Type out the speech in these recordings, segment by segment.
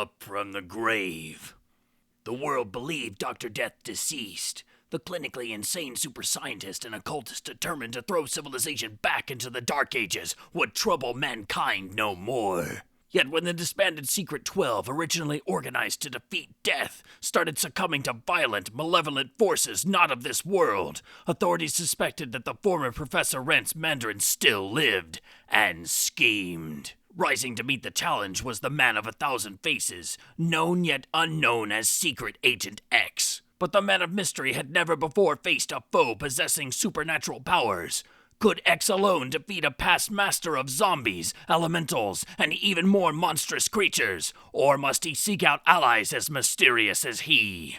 up from the grave. The world believed Dr. Death deceased. The clinically insane super scientist and occultist determined to throw civilization back into the Dark Ages would trouble mankind no more. Yet when the disbanded Secret 12, originally organized to defeat death, started succumbing to violent, malevolent forces not of this world, authorities suspected that the former Professor Rent's Mandarin still lived and schemed. Rising to meet the challenge was the man of 1,000 faces, known yet unknown as Secret Agent X. But the man of mystery had never before faced a foe possessing supernatural powers. Could X alone defeat a past master of zombies, elementals, and even more monstrous creatures? Or must he seek out allies as mysterious as he?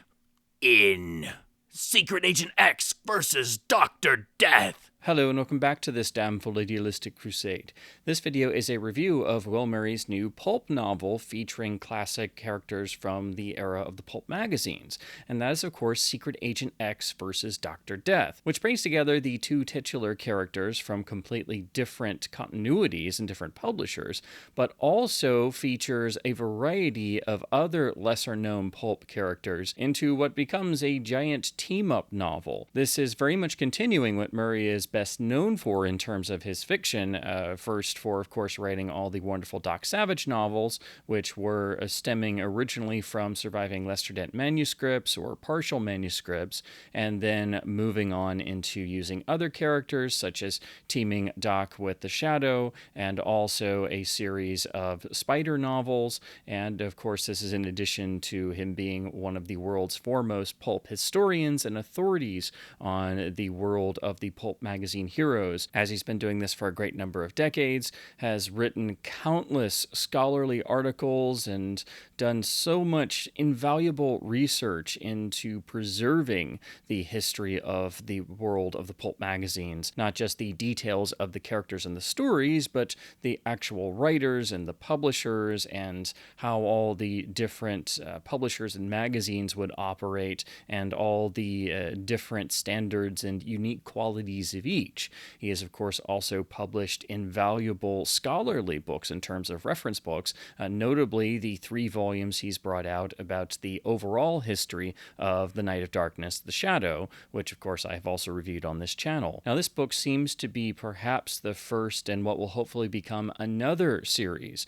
In Secret Agent X vs. Dr. Death. Hello and welcome back to this damnful idealistic crusade. This video is a review of Will Murray's new Pulp novel featuring classic characters from the era of the Pulp magazines, and that is of course Secret Agent X vs. Dr. Death, which brings together the two titular characters from completely different continuities and different publishers, but also features a variety of other lesser-known Pulp characters into what becomes a giant team-up novel. This is very much continuing what Murray is best known for in terms of his fiction, first for, of course, writing all the wonderful Doc Savage novels, which were stemming originally from surviving Lester Dent manuscripts or partial manuscripts, and then moving on into using other characters, such as teaming Doc with the Shadow, and also a series of spider novels, and of course this is in addition to him being one of the world's foremost Pulp historians and authorities on the world of the Pulp magazine heroes, as he's been doing this for a great number of decades, has written countless scholarly articles and done so much invaluable research into preserving the history of the world of the Pulp magazines, not just the details of the characters and the stories, but the actual writers and the publishers and how all the different publishers and magazines would operate and all the different standards and unique qualities of each. He has, of course, also published invaluable scholarly books in terms of reference books, notably the 3 volumes he's brought out about the overall history of the Night of Darkness, The Shadow, which, of course, I have also reviewed on this channel. Now, this book seems to be perhaps the first in what will hopefully become another series.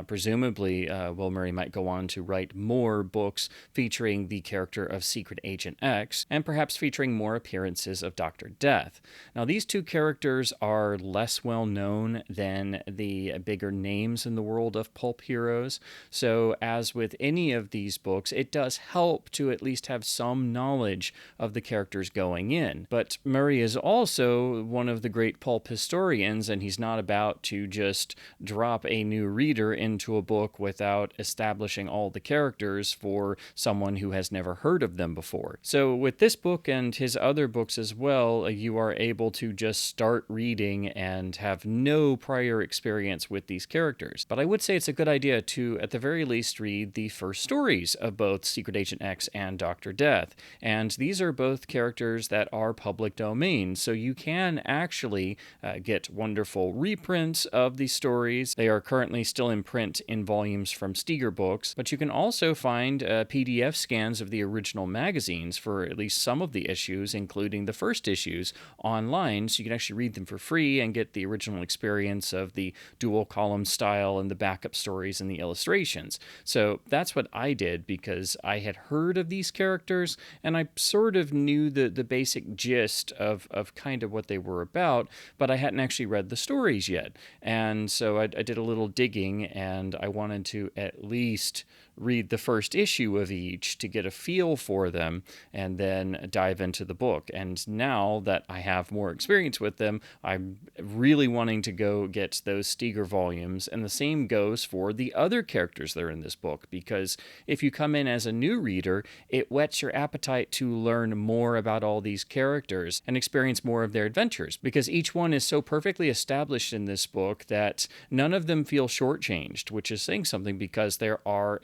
Presumably, Will Murray might go on to write more books featuring the character of Secret Agent X, and perhaps featuring more appearances of Dr. Death. Now, these two characters are less well known than the bigger names in the world of Pulp heroes, so as with any of these books, it does help to at least have some knowledge of the characters going in. But Murray is also one of the great Pulp historians, and he's not about to just drop a new reader into a book without establishing all the characters for someone who has never heard of them before. So with this book and his other books as well, you are able to just start reading and have no prior experience with these characters. But I would say it's a good idea to, at the very least, read the first stories of both Secret Agent X and Dr. Death. And these are both characters that are public domain, so you can actually get wonderful reprints of these stories. They are currently still in print in volumes from Steger Books, but you can also find PDF scans of the original magazines for at least some of the issues, including the first issues, online, so you can actually read them for free and get the original experience of the dual column style and the backup stories and the illustrations. So that's what I did because I had heard of these characters and I sort of knew the basic gist of kind of what they were about, but I hadn't actually read the stories yet. And so I did a little digging and I wanted to at least read the first issue of each to get a feel for them and then dive into the book. And now that I have more experience with them, I'm really wanting to go get those Steger volumes. And the same goes for the other characters that are in this book, because if you come in as a new reader, it whets your appetite to learn more about all these characters and experience more of their adventures, because each one is so perfectly established in this book that none of them feel shortchanged, which is saying something because there are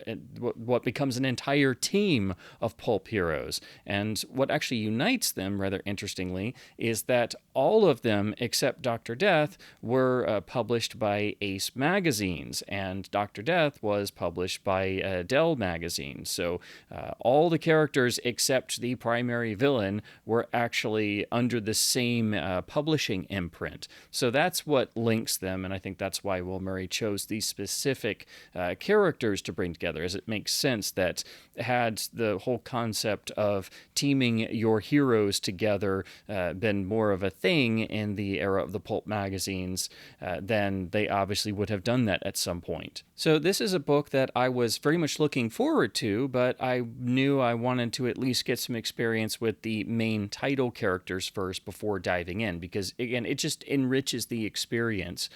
what becomes an entire team of Pulp heroes. And what actually unites them, rather interestingly, is that all of them except Dr. Death were published by Ace magazines, and Dr. Death was published by Dell magazine. So all the characters except the primary villain were actually under the same publishing imprint. So that's what links them, and I think that's why Will Murray chose these specific characters to bring together, as it makes sense that had the whole concept of teaming your heroes together been more of a thing in the era of the pulp magazines, then they obviously would have done that at some point. So this is a book that I was very much looking forward to, but I knew I wanted to at least get some experience with the main title characters first before diving in, because again, it just enriches the experience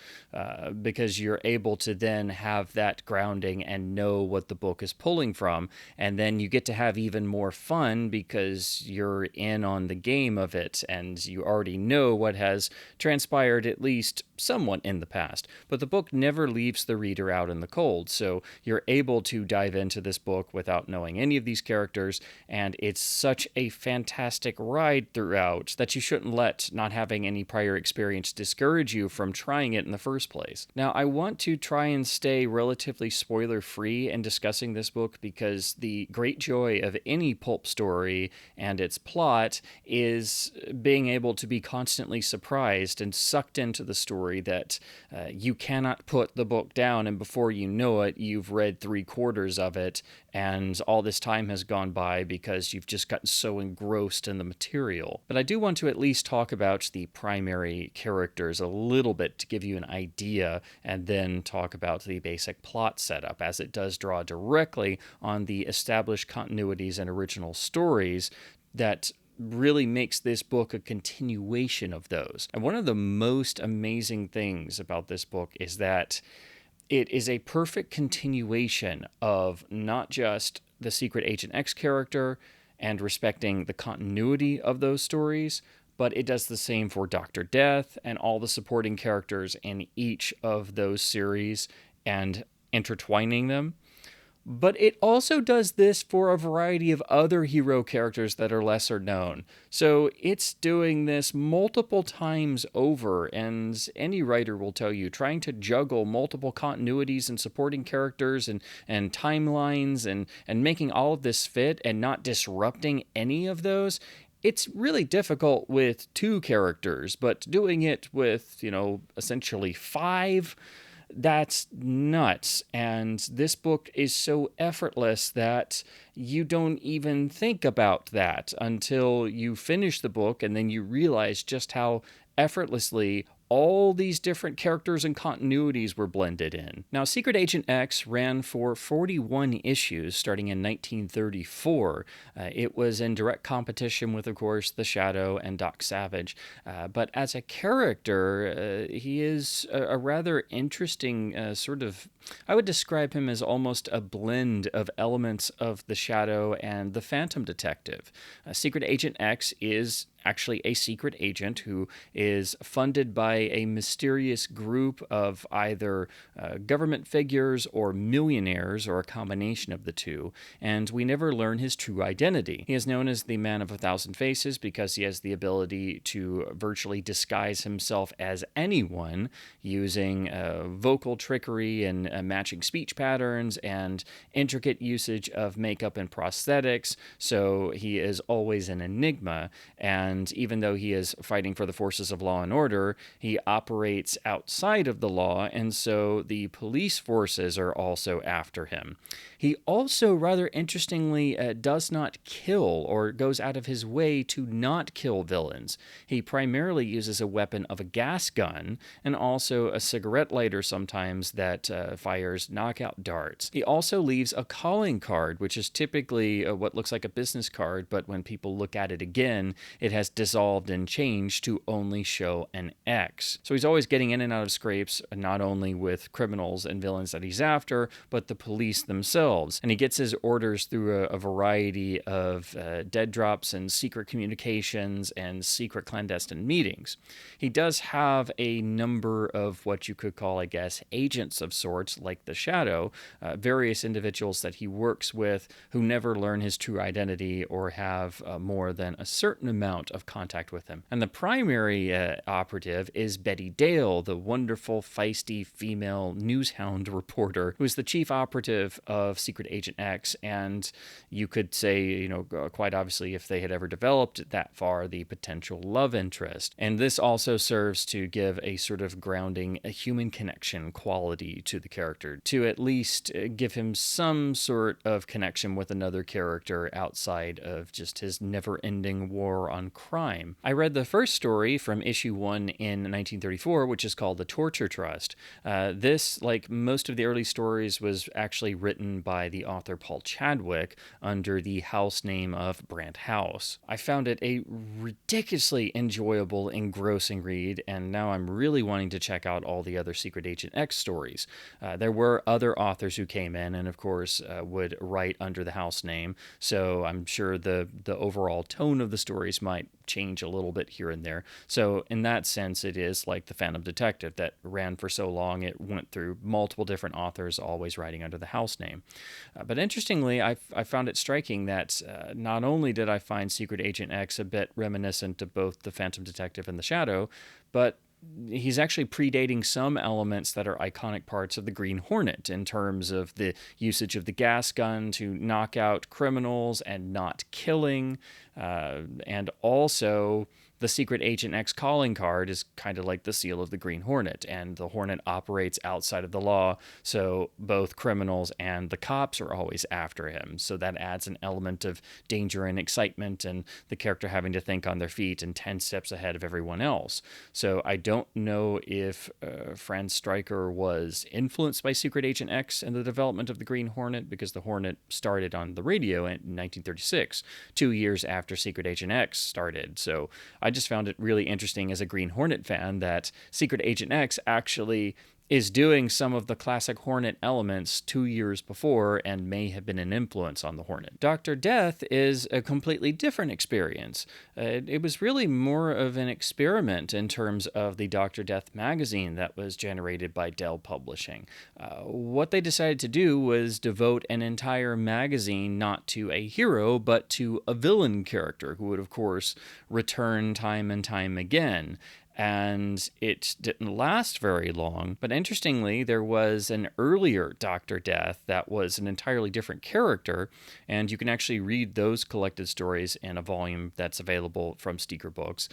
because you're able to then have that grounding and know what the book is pulling from, and then you get to have even more fun because you're in on the game of it and you already know what has transpired at least somewhat in the past. But the book never leaves the reader out in the cold, so you're able to dive into this book without knowing any of these characters, and it's such a fantastic ride throughout that you shouldn't let not having any prior experience discourage you from trying it in the first place. Now, I want to try and stay relatively spoiler-free in discussing this book because the great joy of any pulp story and its plot is being able to be constantly surprised and sucked into the story that you cannot put the book down, and before you know it, you've read 3/4 of it, and all this time has gone by because you've just gotten so engrossed in the material. But I do want to at least talk about the primary characters a little bit to give you an idea, and then talk about the basic plot setup, as it does draw directly on the established continuities and original stories that really makes this book a continuation of those. And one of the most amazing things about this book is that it is a perfect continuation of not just the Secret Agent X character and respecting the continuity of those stories, but it does the same for Dr. Death and all the supporting characters in each of those series and intertwining them. But it also does this for a variety of other hero characters that are lesser known. So it's doing this multiple times over, and any writer will tell you, trying to juggle multiple continuities and supporting characters and timelines and making all of this fit and not disrupting any of those. It's really difficult with 2 characters, but doing it with, essentially 5, that's nuts. And this book is so effortless that you don't even think about that until you finish the book, and then you realize just how effortlessly all these different characters and continuities were blended in. Now, Secret Agent X ran for 41 issues starting in 1934. It was in direct competition with, of course, The Shadow and Doc Savage. But as a character, he is a rather interesting I would describe him as almost a blend of elements of The Shadow and the Phantom Detective. Secret Agent X is actually a secret agent who is funded by a mysterious group of either government figures or millionaires, or a combination of the two, and we never learn his true identity. He is known as the Man of 1,000 Faces because he has the ability to virtually disguise himself as anyone using vocal trickery and matching speech patterns and intricate usage of makeup and prosthetics, so he is always an enigma. And even though he is fighting for the forces of law and order, he operates outside of the law, and so the police forces are also after him. He also, rather interestingly, does not kill, or goes out of his way to not kill villains. He primarily uses a weapon of a gas gun, and also a cigarette lighter sometimes that fires knockout darts. He also leaves a calling card, which is typically what looks like a business card, but when people look at it again, it has dissolved and changed to only show an X. So he's always getting in and out of scrapes, not only with criminals and villains that he's after, but the police themselves. And he gets his orders through a variety of dead drops and secret communications and secret clandestine meetings. He does have a number of what you could call, I guess, agents of sorts, like the Shadow, various individuals that he works with who never learn his true identity or have more than a certain amount out of contact with him. And the primary operative is Betty Dale, the wonderful, feisty female newshound reporter who is the chief operative of Secret Agent X, and you could say, quite obviously, if they had ever developed it that far, the potential love interest. And this also serves to give a sort of grounding, a human connection quality to the character, to at least give him some sort of connection with another character outside of just his never-ending war on crime. I read the first story from issue 1 in 1934, which is called The Torture Trust. This, like most of the early stories, was actually written by the author Paul Chadwick under the house name of Brant House. I found it a ridiculously enjoyable, engrossing read, and now I'm really wanting to check out all the other Secret Agent X stories. There were other authors who came in and, of course, would write under the house name, so I'm sure the overall tone of the stories might change a little bit here and there. So in that sense, it is like the Phantom Detective that ran for so long. It went through multiple different authors, always writing under the house name. But interestingly, I found it striking that not only did I find Secret Agent X a bit reminiscent of both the Phantom Detective and the Shadow, but he's actually predating some elements that are iconic parts of the Green Hornet in terms of the usage of the gas gun to knock out criminals and not killing, and also the Secret Agent X calling card is kind of like the seal of the Green Hornet, and the Hornet operates outside of the law, so both criminals and the cops are always after him. So that adds an element of danger and excitement, and the character having to think on their feet and 10 steps ahead of everyone else. So I don't know if Franz Stryker was influenced by Secret Agent X and the development of the Green Hornet, because the Hornet started on the radio in 1936, 2 years after Secret Agent X started. So I just found it really interesting as a Green Hornet fan that Secret Agent X actually is doing some of the classic Hornet elements 2 years before and may have been an influence on the Hornet. Dr. Death is a completely different experience. It was really more of an experiment in terms of the Dr. Death magazine that was generated by Dell Publishing. What they decided to do was devote an entire magazine not to a hero, but to a villain character who would, of course, return time and time again. And it didn't last very long. But interestingly, there was an earlier Dr. Death that was an entirely different character, and you can actually read those collected stories in a volume that's available from Steeker Books.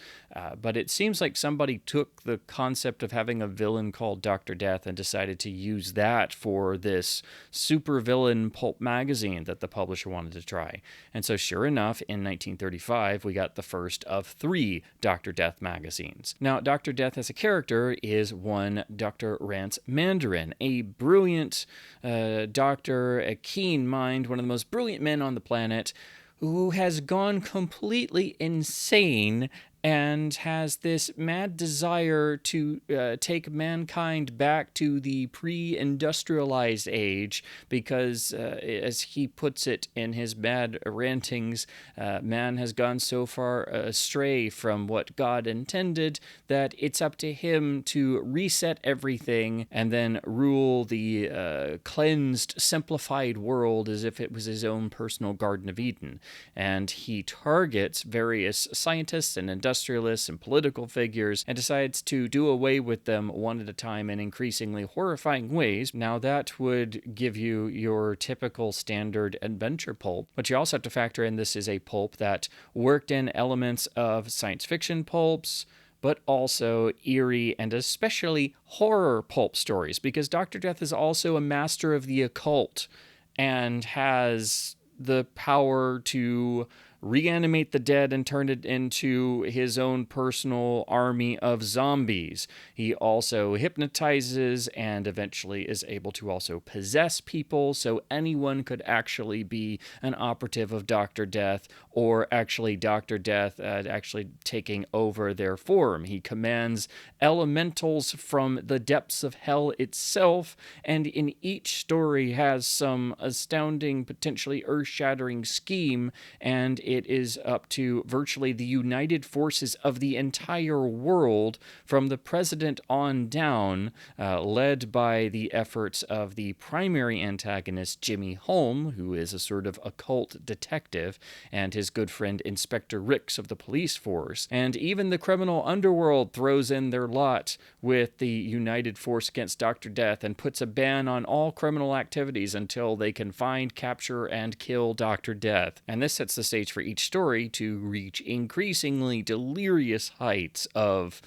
But it seems like somebody took the concept of having a villain called Dr. Death and decided to use that for this supervillain pulp magazine that the publisher wanted to try. And so sure enough, in 1935, we got the first of 3 Dr. Death magazines. Now, Dr. Death as a character is one Dr. Rance Mandarin, a brilliant doctor, a keen mind, one of the most brilliant men on the planet, who has gone completely insane and has this mad desire to take mankind back to the pre-industrialized age because, as he puts it in his mad rantings, man has gone so far astray from what God intended that it's up to him to reset everything and then rule the cleansed, simplified world as if it was his own personal Garden of Eden. And he targets various scientists and industrialists and political figures and decides to do away with them one at a time in increasingly horrifying ways. Now, that would give you your typical standard adventure pulp, but you also have to factor in this is a pulp that worked in elements of science fiction pulps, but also eerie and especially horror pulp stories, because Dr. Death is also a master of the occult and has the power to reanimate the dead and turn it into his own personal army of zombies. He also hypnotizes and eventually is able to also possess people, so anyone could actually be an operative of Dr. Death, or actually Dr. Death actually taking over their form. He commands elementals from the depths of hell itself, and in each story has some astounding, potentially earth-shattering scheme, and it is up to virtually the united forces of the entire world from the president on down, led by the efforts of the primary antagonist, Jimmy Holm, who is a sort of occult detective, and his good friend Inspector Ricks of the police force. And even the criminal underworld throws in their lot with the united force against Dr. Death and puts a ban on all criminal activities until they can find, capture, and kill Dr. Death. And this sets the stage for each story to reach increasingly delirious heights of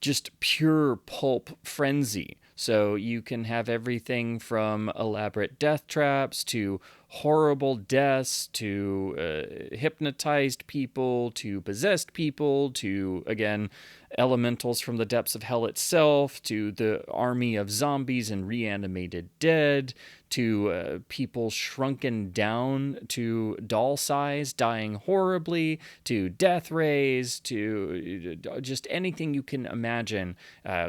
just pure pulp frenzy. So you can have everything from elaborate death traps to horrible deaths to hypnotized people to possessed people to, again, elementals from the depths of hell itself to the army of zombies and reanimated dead to people shrunken down to doll size, dying horribly, to death rays, to just anything you can imagine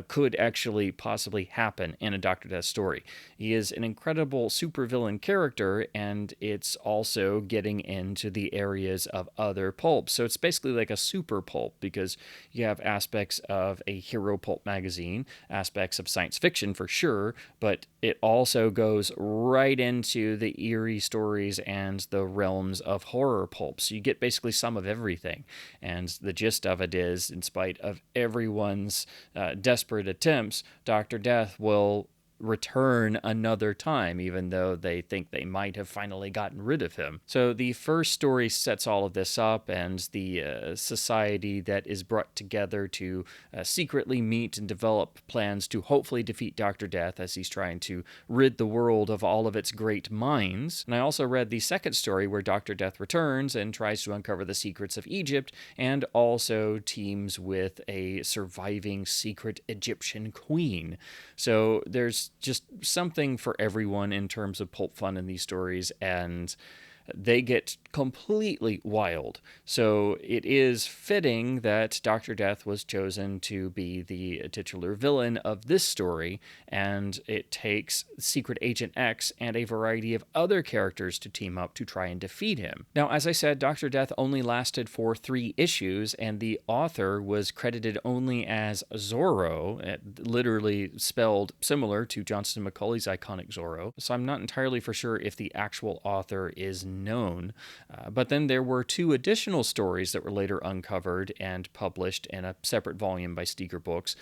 could actually possibly happen in a Dr. Death story. He is an incredible supervillain character, and it's also getting into the areas of other pulps. So it's basically like a super pulp because you have aspects of a hero pulp magazine, aspects of science fiction for sure, but it also goes right into the eerie stories and the realms of horror pulp. So you get basically some of everything. And the gist of it is, in spite of everyone's desperate attempts, Dr. Death will return another time, even though they think they might have finally gotten rid of him. So the first story sets all of this up, and the society that is brought together to secretly meet and develop plans to hopefully defeat Dr. Death as he's trying to rid the world of all of its great minds. And I also read the second story where Dr. Death returns and tries to uncover the secrets of Egypt, and also teams with a surviving secret Egyptian queen. So there's just something for everyone in terms of pulp fun in these stories, and they get completely wild. So it is fitting that Dr. Death was chosen to be the titular villain of this story, and it takes Secret Agent X and a variety of other characters to team up to try and defeat him. Now, as I said, Dr. Death only lasted for 3 issues, and the author was credited only as Zorro, literally spelled similar to Johnston McCulley's iconic Zorro. So I'm not entirely for sure if the actual author is known. But then there were 2 additional stories that were later uncovered and published in a separate volume by Steger Books.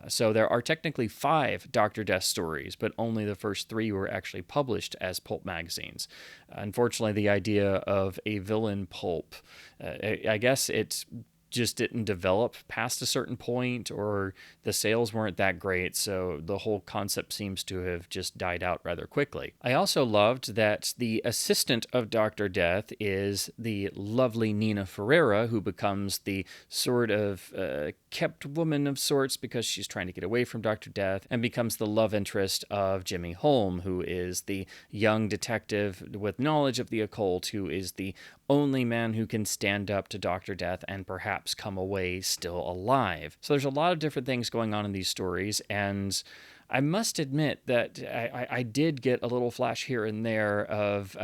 So there are technically 5 Dr. Death stories, but only the first 3 were actually published as pulp magazines. Unfortunately, the idea of a villain pulp, I guess it's just didn't develop past a certain point, or the sales weren't that great, so the whole concept seems to have just died out rather quickly. I also loved that the assistant of Dr. Death is the lovely Nina Ferreira, who becomes the sort of kept woman of sorts because she's trying to get away from Dr. Death, and becomes the love interest of Jimmy Holm, who is the young detective with knowledge of the occult, who is the only man who can stand up to Dr. Death and perhaps come away still alive. So there's a lot of different things going on in these stories, and I must admit that I did get a little flash here and there of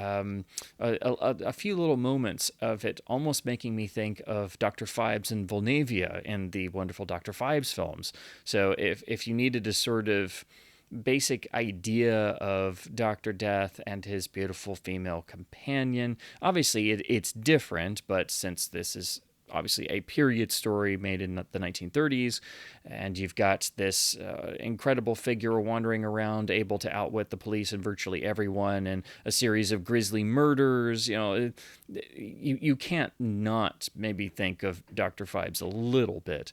a few little moments of it almost making me think of Dr. Phibes and Volnavia in the wonderful Dr. Phibes films. So if you needed a sort of basic idea of Dr. Death and his beautiful female companion, obviously it's different, but since this is obviously a period story made in the 1930s, and you've got this incredible figure wandering around, able to outwit the police and virtually everyone, and a series of grisly murders. You can't not maybe think of Dr. Phibes a little bit,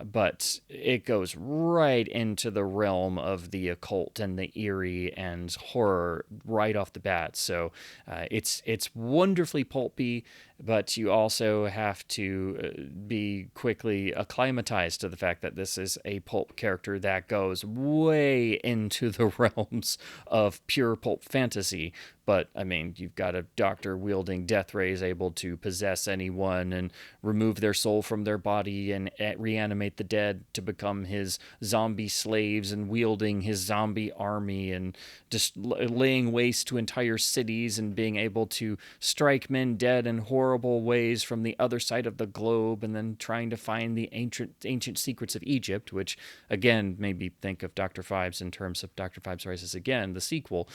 but it goes right into the realm of the occult and the eerie and horror right off the bat. So it's wonderfully pulpy, but you also have to to be quickly acclimatized to the fact that this is a pulp character that goes way into the realms of pure pulp fantasy. But, I mean, you've got a doctor wielding death rays able to possess anyone and remove their soul from their body and reanimate the dead to become his zombie slaves, and wielding his zombie army and just laying waste to entire cities and being able to strike men dead in horrible ways from the other side of the globe, and then trying to find the ancient secrets of Egypt, which, again, made me think of Dr. Phibes in terms of Dr. Phibes Rises Again, the sequel.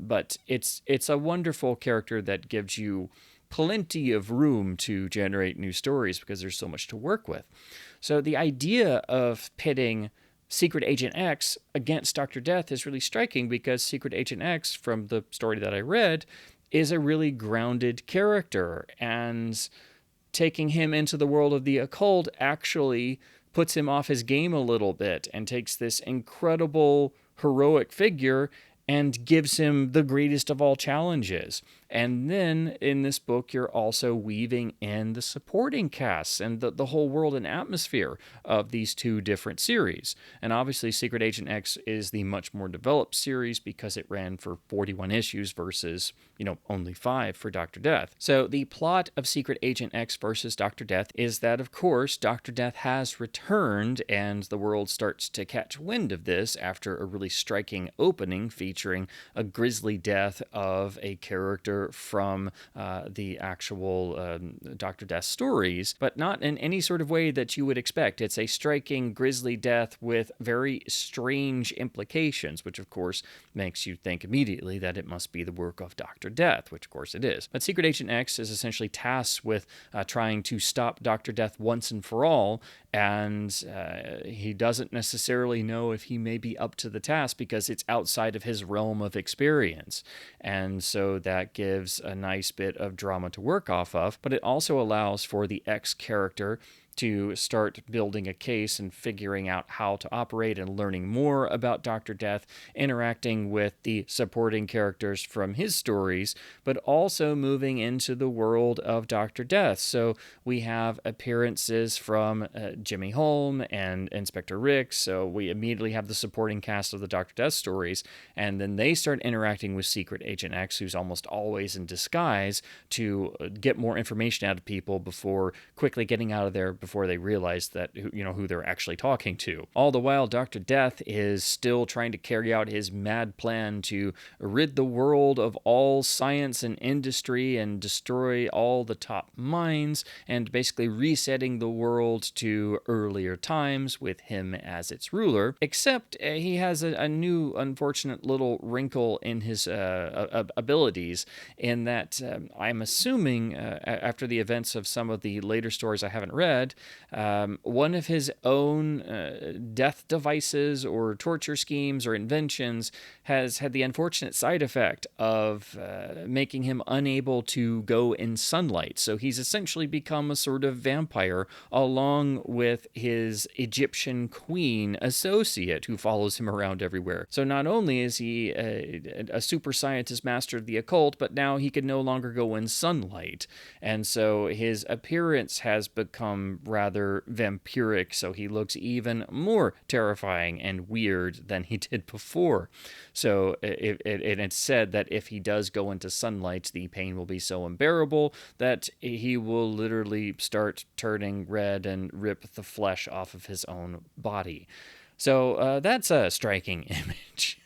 But it's a wonderful character that gives you plenty of room to generate new stories because there's so much to work with. So the idea of pitting Secret Agent X against Dr. Death is really striking because Secret Agent X, from the story that I read, is a really grounded character, and taking him into the world of the occult actually puts him off his game a little bit and takes this incredible heroic figure and gives him the greatest of all challenges. And then in this book, you're also weaving in the supporting casts and the whole world and atmosphere of these two different series. And obviously, Secret Agent X is the much more developed series because it ran for 41 issues versus, only 5 for Dr. Death. So the plot of Secret Agent X versus Dr. Death is that, of course, Dr. Death has returned, and the world starts to catch wind of this after a really striking opening featuring a grisly death of a character from the actual Dr. Death stories, but not in any sort of way that you would expect. It's a striking, grisly death with very strange implications, which of course makes you think immediately that it must be the work of Dr. Death, which of course it is. But Secret Agent X is essentially tasked with trying to stop Dr. Death once and for all, and he doesn't necessarily know if he may be up to the task because it's outside of his realm of experience. And so that gives a nice bit of drama to work off of, but it also allows for the X character to start building a case and figuring out how to operate and learning more about Dr. Death, interacting with the supporting characters from his stories, but also moving into the world of Dr. Death. So we have appearances from Jimmy Holm and Inspector Rick, so we immediately have the supporting cast of the Dr. Death stories, and then they start interacting with Secret Agent X, who's almost always in disguise, to get more information out of people before quickly getting out of there before they realize that who they're actually talking to. All the while, Dr. Death is still trying to carry out his mad plan to rid the world of all science and industry and destroy all the top minds, and basically resetting the world to earlier times with him as its ruler, except he has a new unfortunate little wrinkle in his abilities, in that I'm assuming after the events of some of the later stories I haven't read, one of his own death devices or torture schemes or inventions has had the unfortunate side effect of making him unable to go in sunlight. So he's essentially become a sort of vampire, along with his Egyptian queen associate who follows him around everywhere. So not only is he a super scientist master of the occult, but now he can no longer go in sunlight. And so his appearance has become rather vampiric, so he looks even more terrifying and weird than he did before. So it's said that if he does go into sunlight, the pain will be so unbearable that he will literally start turning red and rip the flesh off of his own body. So that's a striking image.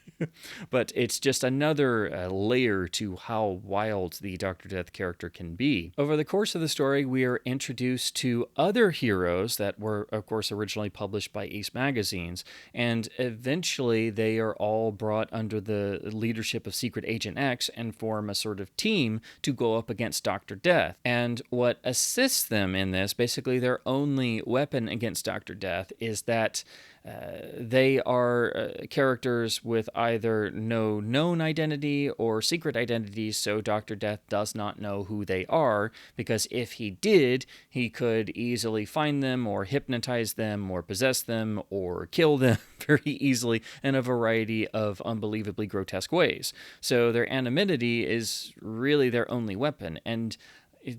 But it's just another layer to how wild the Dr. Death character can be. Over the course of the story, we are introduced to other heroes that were, of course, originally published by Ace magazines, and eventually they are all brought under the leadership of Secret Agent X and form a sort of team to go up against Dr. Death. And what assists them in this, basically their only weapon against Dr. Death, is that they are characters with either no known identity or secret identities, so Dr. Death does not know who they are, because if he did, he could easily find them or hypnotize them or possess them or kill them very easily in a variety of unbelievably grotesque ways. So their anonymity is really their only weapon, and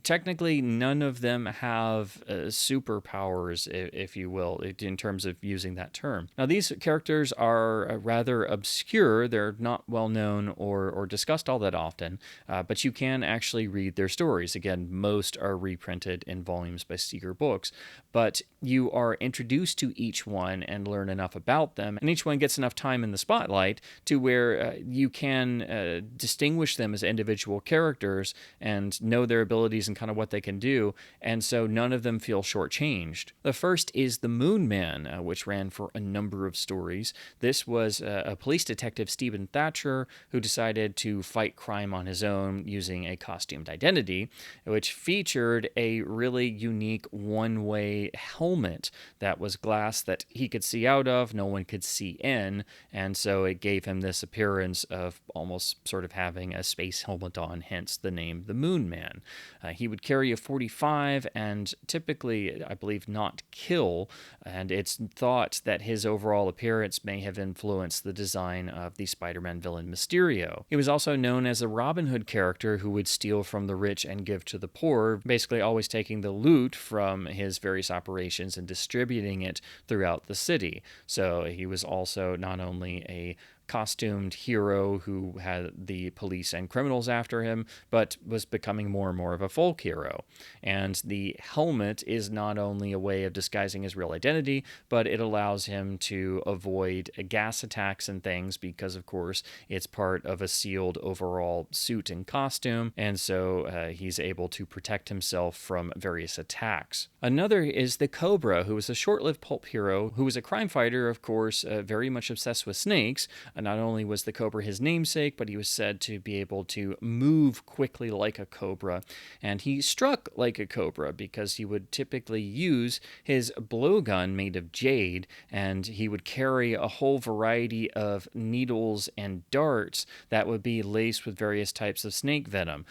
Technically, none of them have superpowers, if you will, in terms of using that term. Now, these characters are rather obscure. They're not well known or discussed all that often, but you can actually read their stories. Again, most are reprinted in volumes by Steger Books, but you are introduced to each one and learn enough about them, and each one gets enough time in the spotlight to where you can distinguish them as individual characters and know their abilities and kind of what they can do, and so none of them feel shortchanged. The first is the Moon Man, which ran for a number of stories. This was a police detective, Stephen Thatcher, who decided to fight crime on his own using a costumed identity, which featured a really unique one-way helmet that was glass that he could see out of, no one could see in, and so it gave him this appearance of almost sort of having a space helmet on, hence the name the Moon Man. He would carry a .45 and typically, I believe, not kill, and it's thought that his overall appearance may have influenced the design of the Spider-Man villain Mysterio. He was also known as a Robin Hood character who would steal from the rich and give to the poor, basically always taking the loot from his various operations and distributing it throughout the city. So he was also not only a costumed hero who had the police and criminals after him, but was becoming more and more of a folk hero. And the helmet is not only a way of disguising his real identity, but it allows him to avoid gas attacks and things because, of course, it's part of a sealed overall suit and costume, and so he's able to protect himself from various attacks. Another is the Cobra, who was a short-lived pulp hero who was a crime fighter, of course, very much obsessed with snakes. Not only was the Cobra his namesake, but he was said to be able to move quickly like a cobra, and he struck like a cobra because he would typically use his blowgun made of jade, and he would carry a whole variety of needles and darts that would be laced with various types of snake venom,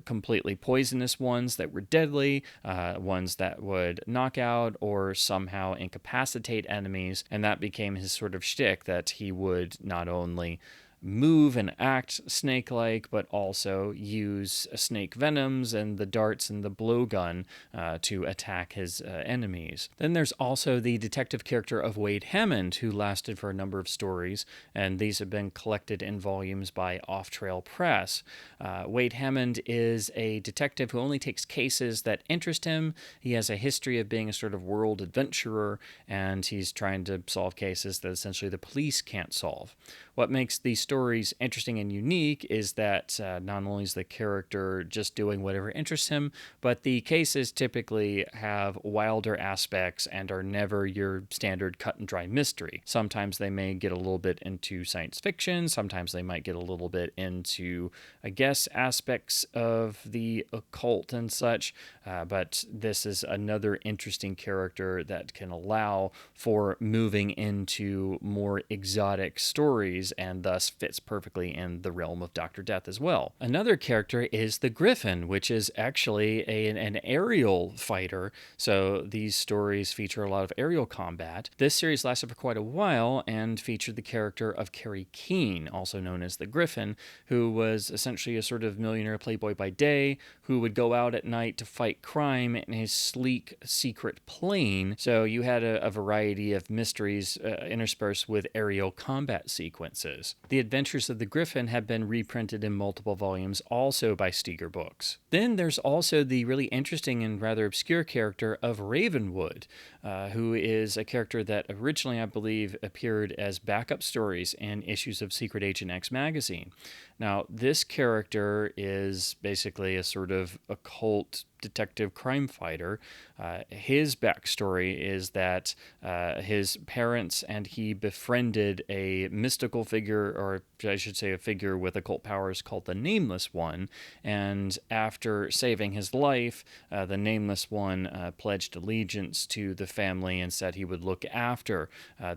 completely poisonous ones that were deadly, ones that would knock out or somehow incapacitate enemies, and that became his sort of shtick, that he would not only move and act snake-like, but also use snake venoms and the darts and the blowgun to attack his enemies. Then there's also the detective character of Wade Hammond, who lasted for a number of stories, and these have been collected in volumes by Off Trail Press. Wade Hammond is a detective who only takes cases that interest him. He has a history of being a sort of world adventurer, and he's trying to solve cases that essentially the police can't solve. What makes these stories interesting and unique is that not only is the character just doing whatever interests him, but the cases typically have wilder aspects and are never your standard cut and dry mystery. Sometimes they may get a little bit into science fiction, sometimes they might get a little bit into, I guess, aspects of the occult and such, but this is another interesting character that can allow for moving into more exotic stories and thus fits perfectly in the realm of Dr. Death as well. Another character is the Griffon, which is actually an aerial fighter, so these stories feature a lot of aerial combat. This series lasted for quite a while and featured the character of Carrie Keene, also known as the Griffon, who was essentially a sort of millionaire playboy by day, who would go out at night to fight crime in his sleek secret plane, so you had a variety of mysteries interspersed with aerial combat sequences. The Adventures of the Griffon have been reprinted in multiple volumes, also by Steger Books. Then there's also the really interesting and rather obscure character of Ravenwood, who is a character that originally, I believe, appeared as backup stories in issues of Secret Agent X magazine. Now, this character is basically a sort of occult detective crime fighter. His backstory is that his parents and he befriended a mystical figure, or I should say a figure with occult powers called the Nameless One, and after saving his life, the Nameless One pledged allegiance to the family and said he would look after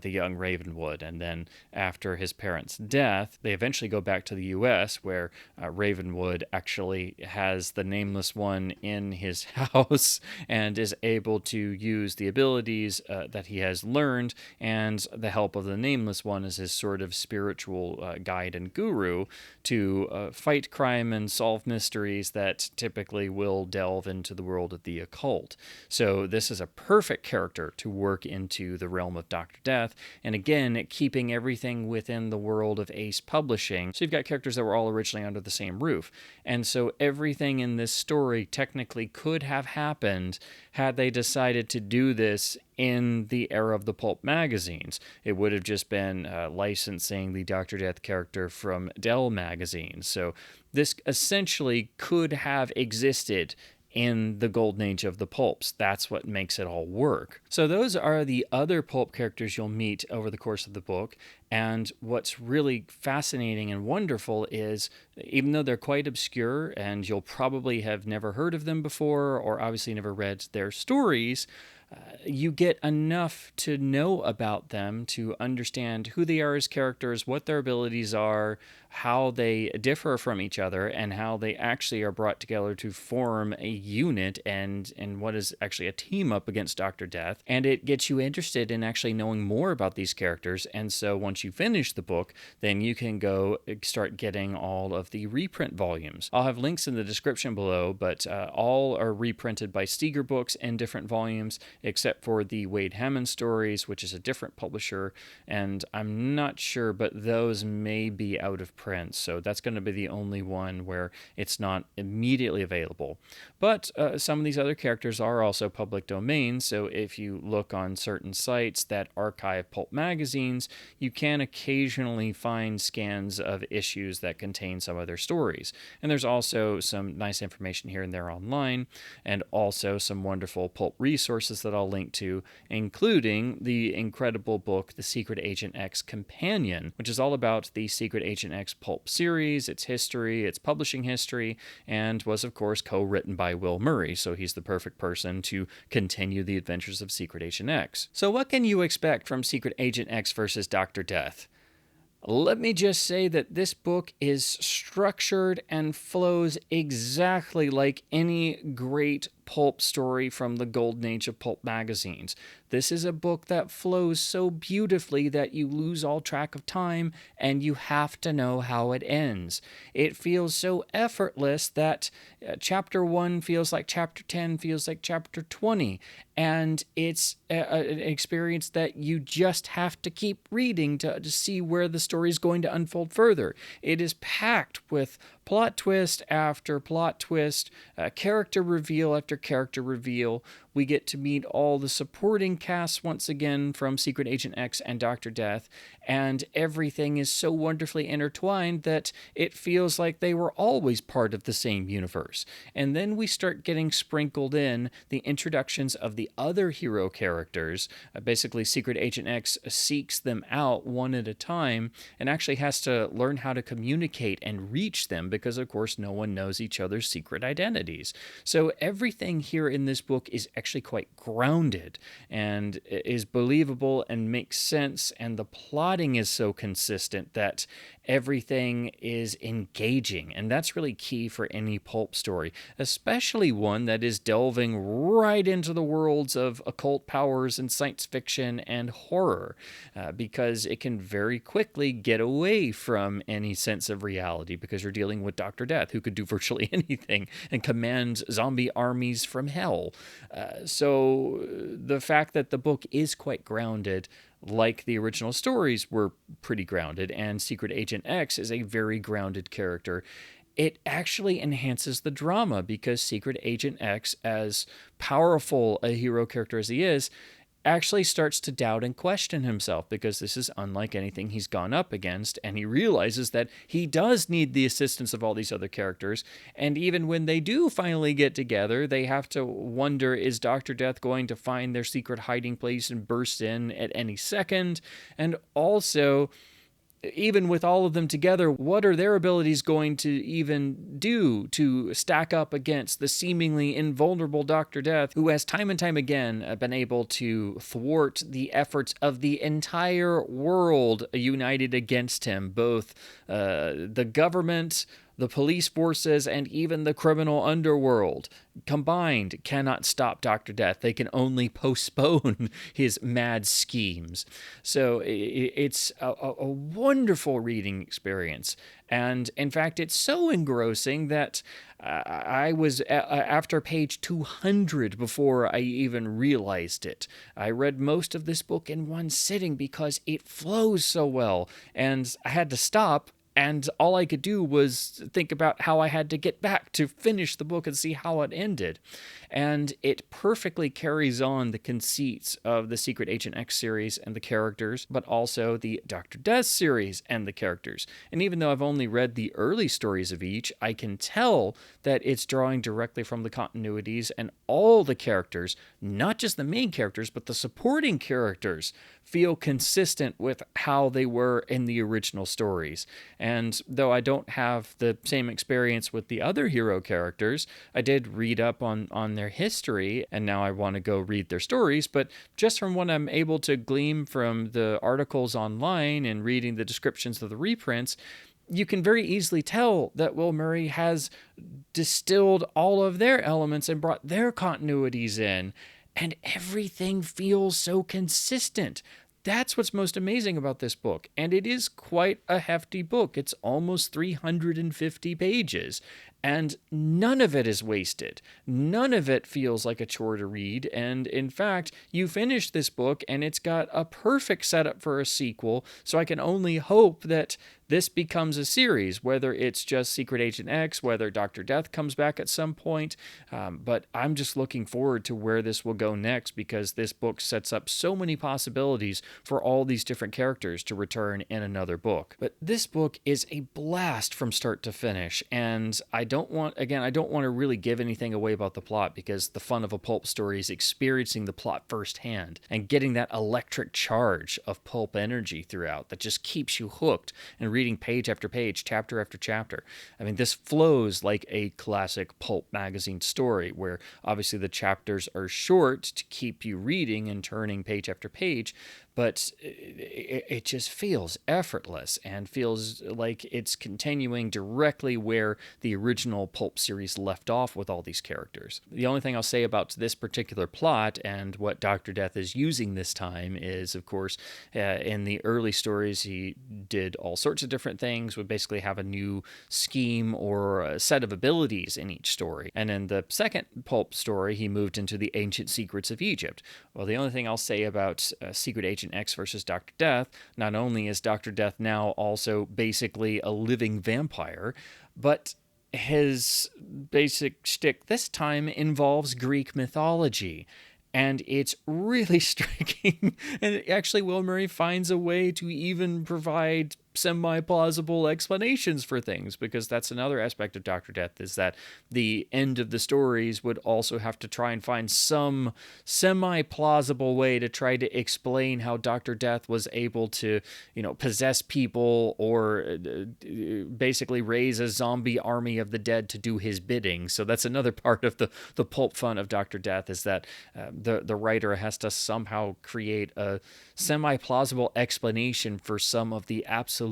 the young Ravenwood, and then after his parents' death, they eventually go back to the U.S., US, where Ravenwood actually has the Nameless One in his house and is able to use the abilities that he has learned and the help of the Nameless One as his sort of spiritual guide and guru to fight crime and solve mysteries that typically will delve into the world of the occult. So this is a perfect character to work into the realm of Dr. Death, and again, keeping everything within the world of Ace Publishing. So you've got characters that were all originally under the same roof. And so everything in this story technically could have happened had they decided to do this in the era of the pulp magazines. It would have just been licensing the Dr. Death character from Dell magazine. So this essentially could have existed in the golden age of the pulps. That's what makes it all work. So those are the other pulp characters you'll meet over the course of the book. And what's really fascinating and wonderful is, even though they're quite obscure and you'll probably have never heard of them before or obviously never read their stories, you get enough to know about them to understand who they are as characters, what their abilities are, how they differ from each other, and how they actually are brought together to form a unit and what is actually a team up against Dr. Death. And it gets you interested in actually knowing more about these characters. And so once you finish the book, then you can go start getting all of the reprint volumes. I'll have links in the description below, but all are reprinted by Steger Books in different volumes, except for the Wade Hammond stories, which is a different publisher, and I'm not sure, but those may be out of print, so that's going to be the only one where it's not immediately available. But some of these other characters are also public domain, so if you look on certain sites that archive pulp magazines, you can occasionally find scans of issues that contain some of their stories. And there's also some nice information here and there online, and also some wonderful pulp resources that I'll link to, including the incredible book, The Secret Agent X Companion, which is all about the Secret Agent X pulp series, its history, its publishing history, and was, of course, co-written by Will Murray, so he's the perfect person to continue the adventures of Secret Agent X. So what can you expect from Secret Agent X versus Dr. Death? Let me just say that this book is structured and flows exactly like any great pulp story from the golden age of pulp magazines. This is a book that flows so beautifully that you lose all track of time and you have to know how it ends. It feels so effortless that chapter 1 feels like chapter 10 feels like chapter 20, and it's an experience that you just have to keep reading to see where the story is going to unfold further. It is packed with plot twist after plot twist, character reveal after character reveal. We get to meet all the supporting casts once again from Secret Agent X and Dr. Death, and everything is so wonderfully intertwined that it feels like they were always part of the same universe. And then we start getting sprinkled in the introductions of the other hero characters. Basically, Secret Agent X seeks them out one at a time and actually has to learn how to communicate and reach them because, of course, no one knows each other's secret identities. So everything here in this book is actually quite grounded and is believable and makes sense, and the plotting is so consistent that everything is engaging, and that's really key for any pulp story, especially one that is delving right into the worlds of occult powers and science fiction and horror, because it can very quickly get away from any sense of reality because you're dealing with Dr. Death, who could do virtually anything and commands zombie armies from hell. So the fact that the book is quite grounded, like the original stories were pretty grounded, and Secret Agent X is a very grounded character, it actually enhances the drama because Secret Agent X, as powerful a hero character as he is, actually starts to doubt and question himself because this is unlike anything he's gone up against, and he realizes that he does need the assistance of all these other characters, and even when they do finally get together, they have to wonder, is Dr. Death going to find their secret hiding place and burst in at any second? And also, even with all of them together, what are their abilities going to even do to stack up against the seemingly invulnerable Dr. Death, who has time and time again been able to thwart the efforts of the entire world united against him, both the government, the police forces, and even the criminal underworld combined cannot stop Dr. Death. They can only postpone his mad schemes. So it's a wonderful reading experience. And in fact, it's so engrossing that I was after page 200 before I even realized it. I read most of this book in one sitting because it flows so well, and I had to stop. And all I could do was think about how I had to get back to finish the book and see how it ended. And it perfectly carries on the conceits of the Secret Agent X series and the characters, but also the Dr. Death series and the characters. And even though I've only read the early stories of each, I can tell that it's drawing directly from the continuities, and all the characters, not just the main characters, but the supporting characters, feel consistent with how they were in the original stories. And though I don't have the same experience with the other hero characters, I did read up on their history, and now I want to go read their stories. But just from what I'm able to glean from the articles online and reading the descriptions of the reprints, you can very easily tell that Will Murray has distilled all of their elements and brought their continuities in, and everything feels so consistent. That's what's most amazing about this book, and it is quite a hefty book. It's almost 350 pages, and none of it is wasted. None of it feels like a chore to read, and in fact, you finish this book and it's got a perfect setup for a sequel, so I can only hope that this becomes a series, whether it's just Secret Agent X, whether Dr. Death comes back at some point, but I'm just looking forward to where this will go next, because this book sets up so many possibilities for all these different characters to return in another book. But this book is a blast from start to finish, and I don't want to really give anything away about the plot, because the fun of a pulp story is experiencing the plot firsthand and getting that electric charge of pulp energy throughout that just keeps you hooked and reading page after page, chapter after chapter. I mean, this flows like a classic pulp magazine story, where obviously the chapters are short to keep you reading and turning page after page, but it just feels effortless and feels like it's continuing directly where the original pulp series left off with all these characters. The only thing I'll say about this particular plot and what Dr. Death is using this time is, of course, in the early stories, he did all sorts of different things, would basically have a new scheme or a set of abilities in each story. And in the second pulp story, he moved into the ancient secrets of Egypt. Well, the only thing I'll say about Secret Agent X versus Dr. Death, not only is Dr. Death now also basically a living vampire, but his basic shtick this time involves Greek mythology. And it's really striking. And actually, Will Murray finds a way to even provide semi-plausible explanations for things, because that's another aspect of Dr. Death, is that the end of the stories would also have to try and find some semi-plausible way to try to explain how Dr. Death was able to, possess people or basically raise a zombie army of the dead to do his bidding. So that's another part of the pulp fun of Dr. Death, is that the writer has to somehow create a semi-plausible explanation for some of the absolute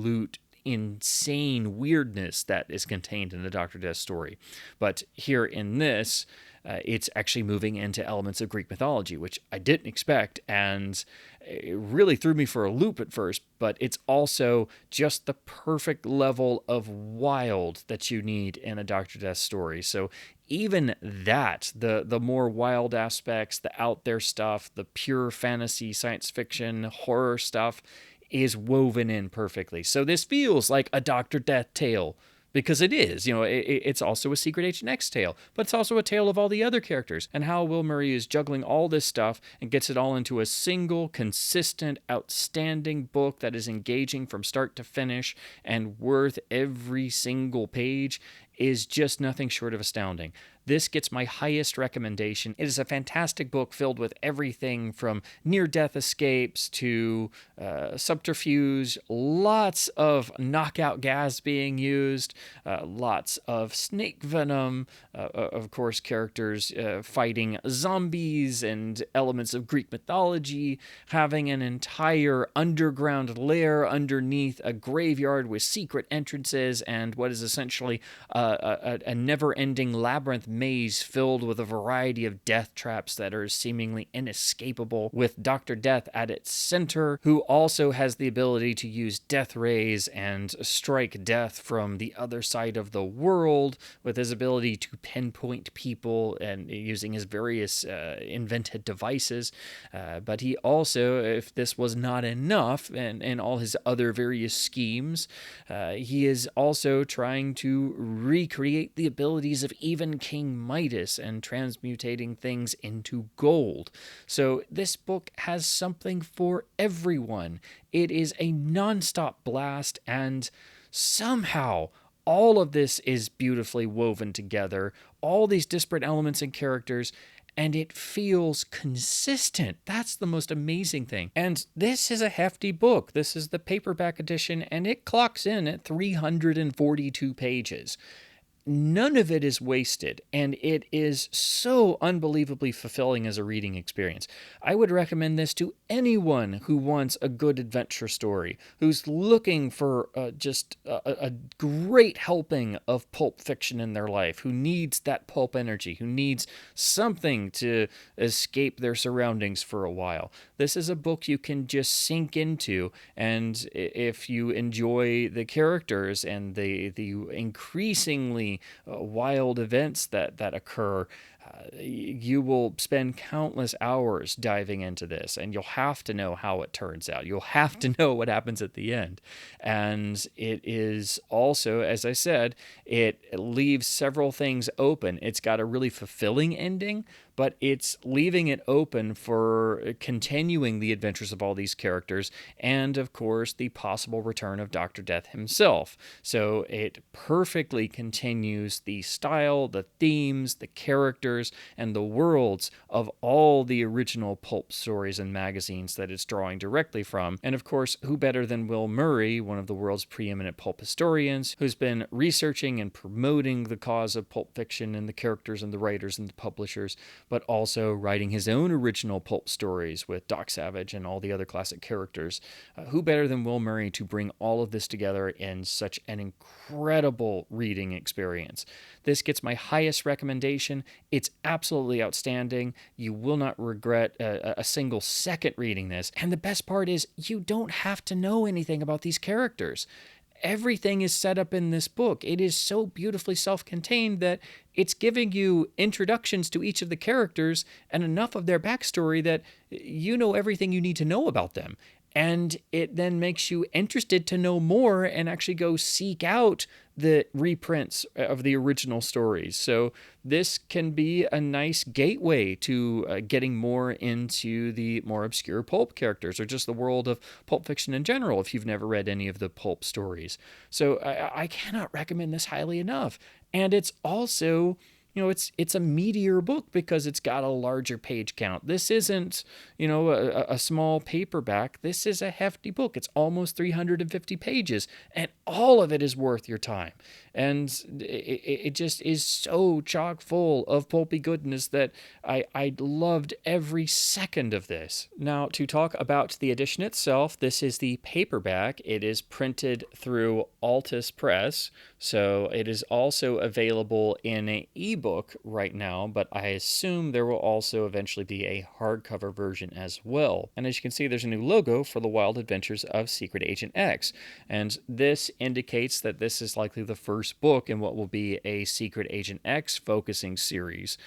insane weirdness that is contained in the Dr. Death story. But here in this, it's actually moving into elements of Greek mythology, which I didn't expect, and it really threw me for a loop at first, but it's also just the perfect level of wild that you need in a Dr. Death story. So even that, the more wild aspects, the out there stuff, the pure fantasy, science fiction, horror stuff is woven in perfectly. So this feels like a Dr. Death tale, because it is. It's also a Secret Agent X tale, but it's also a tale of all the other characters and how Will Murray is juggling all this stuff and gets it all into a single, consistent, outstanding book that is engaging from start to finish and worth every single page. is just nothing short of astounding. This gets my highest recommendation. It is a fantastic book filled with everything from near-death escapes to subterfuge, lots of knockout gas being used, lots of snake venom, of course, characters fighting zombies and elements of Greek mythology, having an entire underground lair underneath a graveyard with secret entrances and what is essentially a never-ending labyrinth maze filled with a variety of death traps that are seemingly inescapable, with Dr. Death at its center, who also has the ability to use death rays and strike death from the other side of the world, with his ability to pinpoint people and using his various invented devices. But he also, if this was not enough, and all his other various schemes, he is also trying to recreate the abilities of even King Midas and transmutating things into gold. So this book has something for everyone. It is a nonstop blast, and somehow all of this is beautifully woven together, all these disparate elements and characters, and it feels consistent. That's the most amazing thing. And this is a hefty book. This is the paperback edition, and it clocks in at 342 pages. None of it is wasted, and it is so unbelievably fulfilling as a reading experience. I would recommend this to anyone who wants a good adventure story, who's looking for just a great helping of pulp fiction in their life, who needs that pulp energy, who needs something to escape their surroundings for a while. This is a book you can just sink into, and if you enjoy the characters and the increasingly wild events that occur, you will spend countless hours diving into this, and you'll have to know how it turns out. You'll have to know what happens at the end. And it is also, as I said, it leaves several things open. It's got a really fulfilling ending, but it's leaving it open for continuing the adventures of all these characters and, of course, the possible return of Dr. Death himself. So it perfectly continues the style, the themes, the characters, and the worlds of all the original pulp stories and magazines that it's drawing directly from. And, of course, who better than Will Murray, one of the world's preeminent pulp historians, who's been researching and promoting the cause of pulp fiction and the characters and the writers and the publishers, but also writing his own original pulp stories with Doc Savage and all the other classic characters. Who better than Will Murray to bring all of this together in such an incredible reading experience? This gets my highest recommendation. It's absolutely outstanding. You will not regret a single second reading this. And the best part is you don't have to know anything about these characters. Everything is set up in this book. It is so beautifully self-contained that it's giving you introductions to each of the characters and enough of their backstory that you know everything you need to know about them. And it then makes you interested to know more and actually go seek out the reprints of the original stories. So this can be a nice gateway to getting more into the more obscure pulp characters or just the world of pulp fiction in general if you've never read any of the pulp stories. So I cannot recommend this highly enough. And it's also, it's a meatier book because it's got a larger page count. This isn't, a small paperback. This is a hefty book. It's almost 350 pages, and all of it is worth your time. And it just is so chock full of pulpy goodness that I loved every second of this. Now, to talk about the edition itself, this is the paperback. It is printed through Altus Press, so it is also available in an ebook right now, but I assume there will also eventually be a hardcover version as well. And as you can see, there's a new logo for the Wild Adventures of Secret Agent X, and this indicates that this is likely the first book in what will be a Secret Agent X focusing series,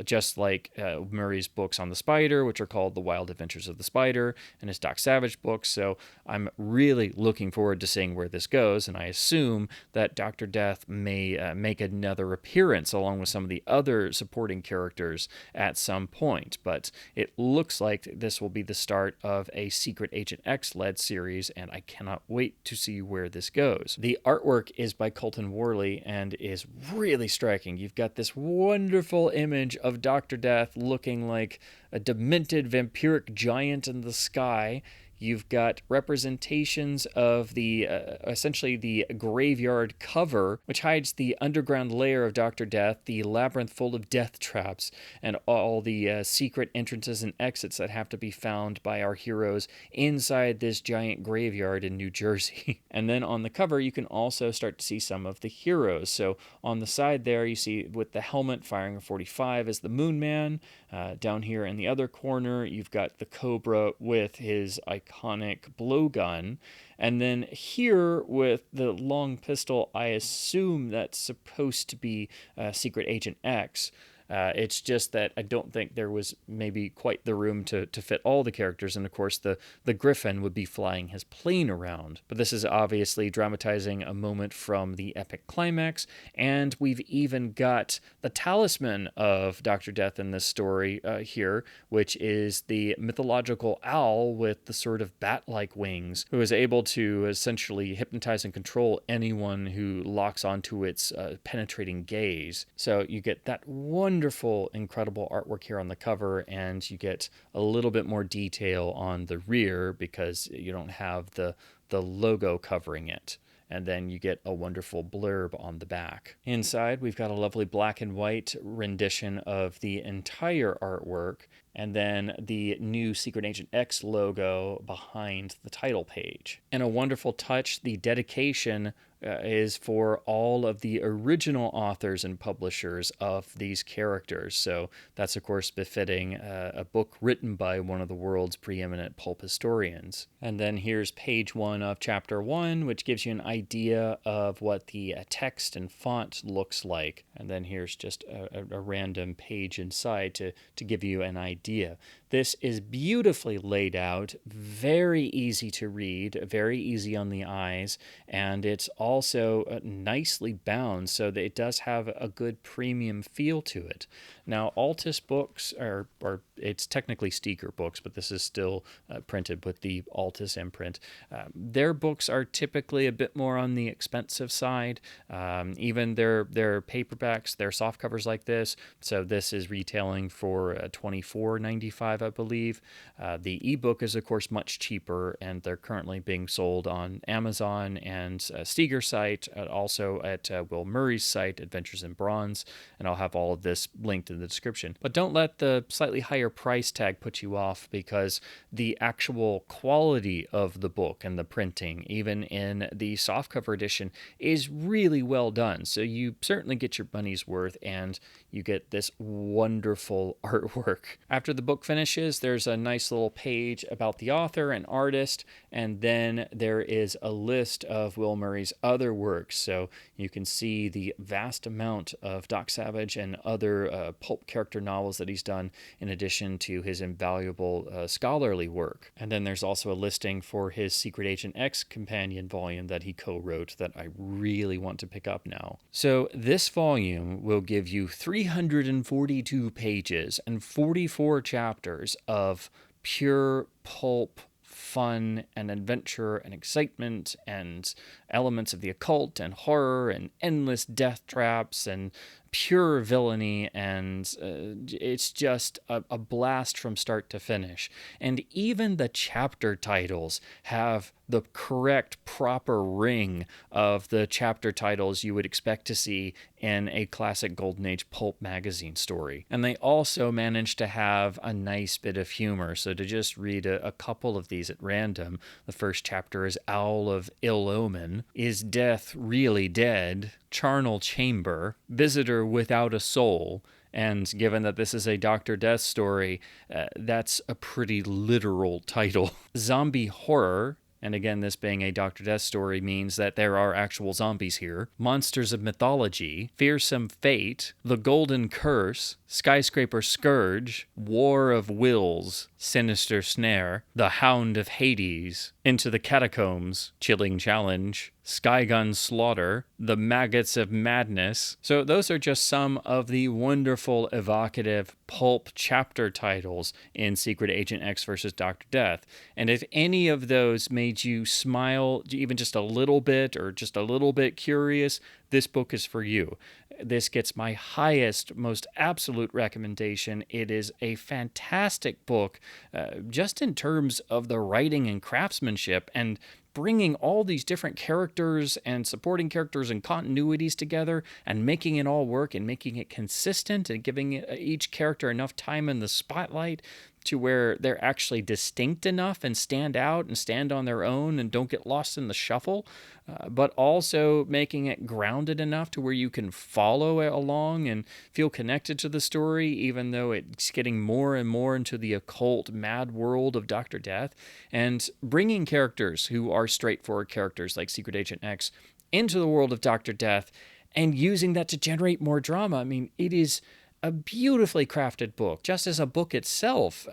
just like Murray's books on the Spider, which are called The Wild Adventures of the Spider, and his Doc Savage books. So I'm really looking forward to seeing where this goes, and I assume that Dr. Death may make another appearance along with some of the other supporting characters at some point, but it looks like this will be the start of a Secret Agent X led series, and I cannot wait to see where this goes. The artwork is by Colton Stephen Worley and is really striking. You've got this wonderful image of Dr. Death looking like a demented vampiric giant in the sky. You've got representations of the essentially the graveyard cover, which hides the underground lair of Dr. Death, the labyrinth full of death traps, and all the secret entrances and exits that have to be found by our heroes inside this giant graveyard in New Jersey. And then on the cover, you can also start to see some of the heroes. So on the side there, you see with the helmet firing a 45 is the Moon Man. Down here in the other corner, you've got the Cobra with his iconic blowgun. And then here with the long pistol, I assume that's supposed to be Secret Agent X. It's just that I don't think there was maybe quite the room to fit all the characters. And of course, the Griffon would be flying his plane around. But this is obviously dramatizing a moment from the epic climax. And we've even got the talisman of Dr. Death in this story here, which is the mythological owl with the sort of bat-like wings, who is able to essentially hypnotize and control anyone who locks onto its penetrating gaze. So you get that wonderful, incredible artwork here on the cover, and you get a little bit more detail on the rear because you don't have the logo covering it. And then you get a wonderful blurb on the back. Inside, we've got a lovely black and white rendition of the entire artwork, and then the new Secret Agent X logo behind the title page. And a wonderful touch, the dedication is for all of the original authors and publishers of these characters. So that's, of course, befitting a book written by one of the world's preeminent pulp historians. And then here's page 1 of chapter 1, which gives you an idea of what the text and font looks like. And then here's just a random page inside to give you an idea. This is beautifully laid out, very easy to read, very easy on the eyes, and it's also nicely bound, so that it does have a good premium feel to it. Now, Altus books are it's technically Steeker books, but this is still printed with the Altus imprint. Their books are typically a bit more on the expensive side. Even their paperbacks, their soft covers like this. So this is retailing for $24.95, I believe. The ebook is, of course, much cheaper, and they're currently being sold on Amazon and Steeger's site, also at Will Murray's site, Adventures in Bronze, and I'll have all of this linked in the description. But don't let the slightly higher price tag put you off, because the actual quality of the book and the printing, even in the softcover edition, is really well done. So you certainly get your money's worth, and you get this wonderful artwork. After the book finishes, there's a nice little page about the author and artist, and then there is a list of Will Murray's other works. So you can see the vast amount of Doc Savage and other pulp character novels that he's done, in addition to his invaluable scholarly work. And then there's also a listing for his Secret Agent X companion volume that he co-wrote that I really want to pick up now. So this volume will give you 342 pages and 44 chapters of pure pulp fun and adventure and excitement and elements of the occult and horror and endless death traps and pure villainy, and it's just a blast from start to finish. And even the chapter titles have the correct, proper ring of the chapter titles you would expect to see in a classic Golden Age pulp magazine story. And they also managed to have a nice bit of humor. So to just read a couple of these at random, the first chapter is Owl of Ill Omen, Is Death Really Dead?, Charnel Chamber, Visitor Without a Soul. And given that this is a Dr. Death story, that's a pretty literal title. Zombie Horror, and again, this being a Dr. Death story means that there are actual zombies here. Monsters of Mythology, Fearsome Fate, The Golden Curse, Skyscraper Scourge, War of Wills, Sinister Snare, The Hound of Hades, Into the Catacombs, Chilling Challenge, Skygun Slaughter, The Maggots of Madness. So those are just some of the wonderful, evocative pulp chapter titles in Secret Agent X versus Dr. Death. And if any of those made you smile even just a little bit or just a little bit curious, this book is for you. This gets my highest, most absolute recommendation. It is a fantastic book, just in terms of the writing and craftsmanship, and bringing all these different characters and supporting characters and continuities together and making it all work and making it consistent and giving each character enough time in the spotlight to where they're actually distinct enough and stand out and stand on their own and don't get lost in the shuffle, but also making it grounded enough to where you can follow it along and feel connected to the story, even though it's getting more and more into the occult mad world of Dr. Death, and bringing characters who are straightforward characters like Secret Agent X into the world of Dr. Death and using that to generate more drama. I mean, it is a beautifully crafted book, just as a book itself,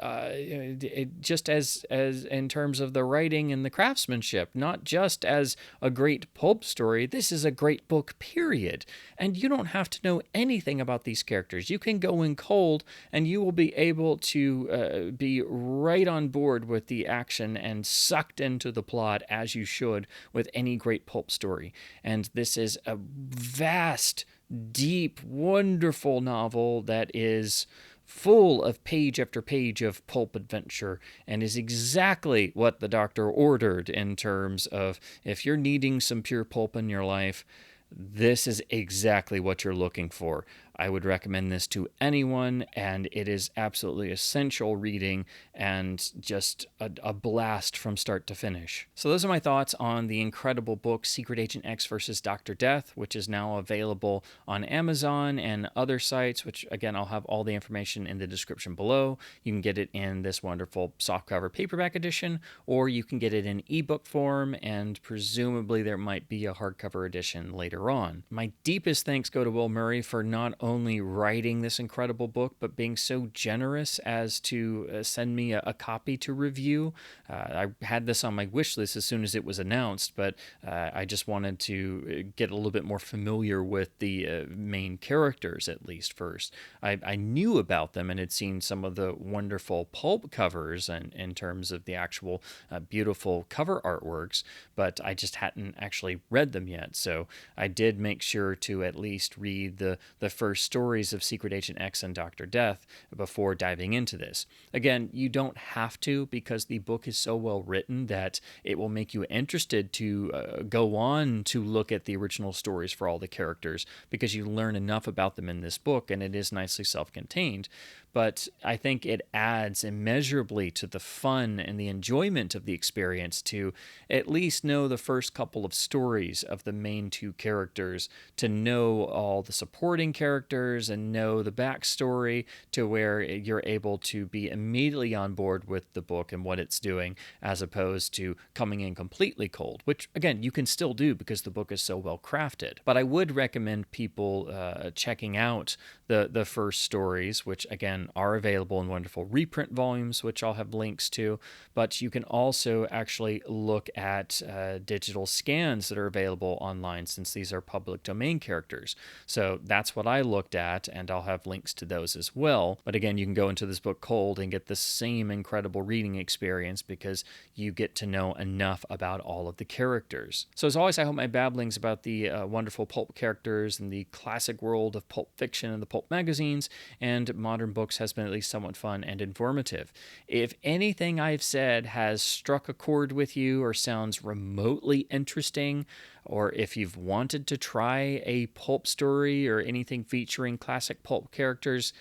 just as in terms of the writing and the craftsmanship, not just as a great pulp story. This is a great book, period. And you don't have to know anything about these characters. You can go in cold and you will be able to be right on board with the action and sucked into the plot, as you should with any great pulp story. And this is a vast, deep, wonderful novel that is full of page after page of pulp adventure and is exactly what the doctor ordered in terms of, if you're needing some pure pulp in your life, this is exactly what you're looking for. I would recommend this to anyone, and it is absolutely essential reading and just a blast from start to finish. So those are my thoughts on the incredible book Secret Agent X versus Dr. Death, which is now available on Amazon and other sites, which again, I'll have all the information in the description below. You can get it in this wonderful softcover paperback edition, or you can get it in ebook form, and presumably there might be a hardcover edition later on. My deepest thanks go to Will Murray for not only writing this incredible book, but being so generous as to send me a copy to review. I had this on my wish list as soon as it was announced, but I just wanted to get a little bit more familiar with the main characters, at least first. I knew about them and had seen some of the wonderful pulp covers and in terms of the actual beautiful cover artworks, but I just hadn't actually read them yet. So I did make sure to at least read the first stories of Secret Agent X and Dr. Death before diving into this. Again, you don't have to, because the book is so well written that it will make you interested to go on to look at the original stories for all the characters, because you learn enough about them in this book, and it is nicely self-contained. But I think it adds immeasurably to the fun and the enjoyment of the experience to at least know the first couple of stories of the main two characters, to know all the supporting characters and know the backstory, to where you're able to be immediately on board with the book and what it's doing, as opposed to coming in completely cold, which again, you can still do because the book is so well crafted. But I would recommend people checking out the first stories, which again are available in wonderful reprint volumes, which I'll have links to, but you can also actually look at digital scans that are available online, since these are public domain characters. So that's what I looked at, and I'll have links to those as well. But again, you can go into this book cold and get the same incredible reading experience, because you get to know enough about all of the characters. So as always, I hope my babblings about the wonderful pulp characters and the classic world of pulp fiction and the pulp magazines and modern books has been at least somewhat fun and informative. If anything I've said has struck a chord with you or sounds remotely interesting, or if you've wanted to try a pulp story or anything featuring classic pulp characters,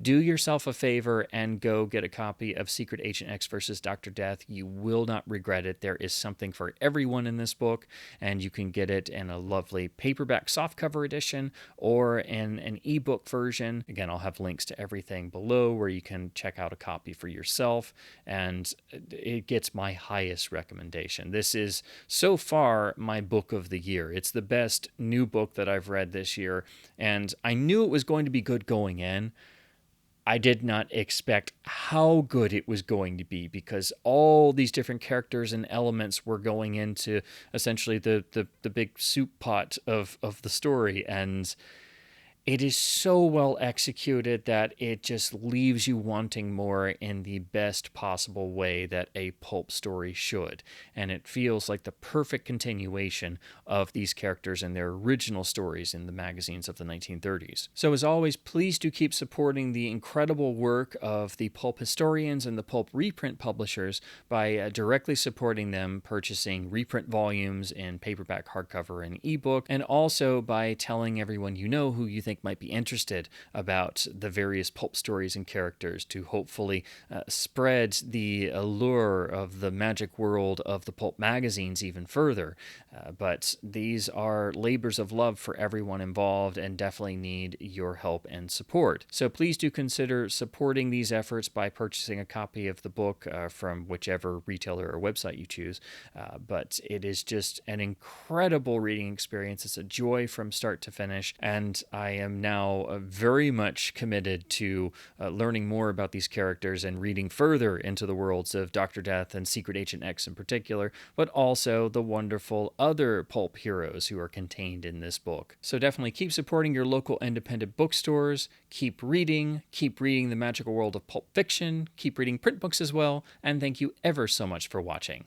do yourself a favor and go get a copy of Secret Agent X versus Dr. Death. You will not regret it. There is something for everyone in this book, and you can get it in a lovely paperback softcover edition or in an ebook version. Again, I'll have links to everything below where you can check out a copy for yourself, and it gets my highest recommendation. This is so far my book of the year. It's the best new book that I've read this year, and I knew it was going to be good going in, I did not expect how good it was going to be, because all these different characters and elements were going into essentially the big soup pot of the story. And it is so well executed that it just leaves you wanting more in the best possible way that a pulp story should. And it feels like the perfect continuation of these characters and their original stories in the magazines of the 1930s. So as always, please do keep supporting the incredible work of the pulp historians and the pulp reprint publishers by directly supporting them, purchasing reprint volumes in paperback, hardcover, and ebook, and also by telling everyone you know who you think might be interested about the various pulp stories and characters, to hopefully spread the allure of the magic world of the pulp magazines even further. But these are labors of love for everyone involved and definitely need your help and support. So please do consider supporting these efforts by purchasing a copy of the book from whichever retailer or website you choose. But it is just an incredible reading experience. It's a joy from start to finish, and I am now very much committed to learning more about these characters and reading further into the worlds of Dr. Death and Secret Agent X in particular, but also the wonderful other pulp heroes who are contained in this book. So definitely keep supporting your local independent bookstores, keep reading the magical world of pulp fiction, keep reading print books as well, and thank you ever so much for watching.